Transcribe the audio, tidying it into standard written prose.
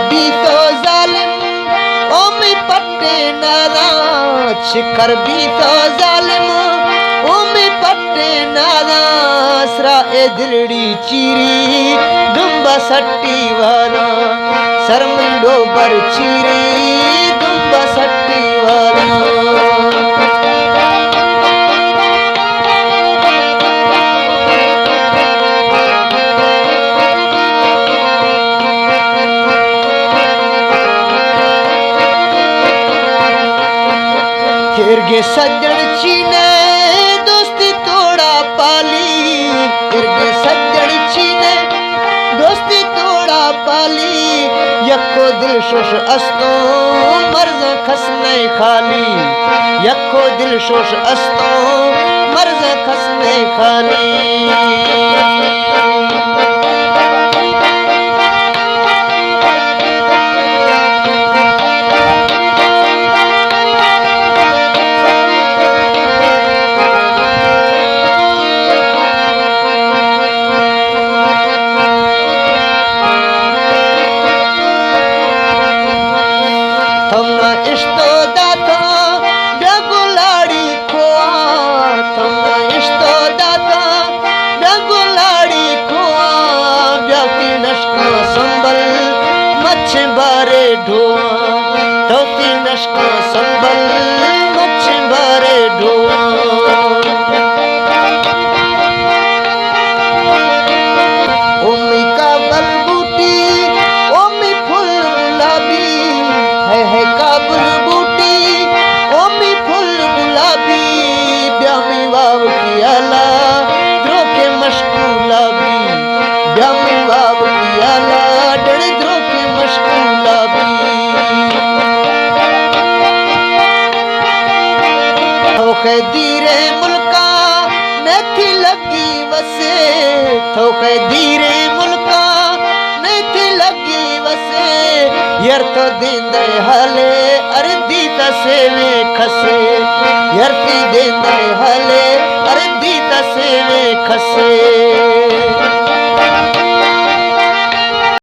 भी तो जालिम ओमी पट्टे नादा शिखर भी तो जालिम ओमी पट्टे नादा सरा ए दिलड़ी चीरी दुम्बा सट्टी वाला सरमंडो बर चीरी दुम्बा सट्टी वाला हिरगे सज्जन चीने दोस्ती तोड़ा पाली हिरगे सज्जन चीने दोस्ती तोड़ा पाली यक्को दिल शोश अस्तो मर्ज खसने खाली यक्को दिल शोश अस्तो मर्ज खसने खाली बारे ढोआ तोती नशका संबल मच्छ बारे ढोआ ओमी का बलबूटी ओमी फूल गुलाबी है का बलबूटी ओमी फूल गुलाबी ब्यामी वाव की आला द्रो के मशकूला भी ब्यामी वाव की आला डर द्रो के मशकूला भी थोखे धीरे मुल्का नहीं लगी वसे थोखे धीरे मुल्का नहीं लगी वसे यार तो देंदे हले अरे दीता सेवे खसे यार ती देंदे हले अरे दीता सेवे खसे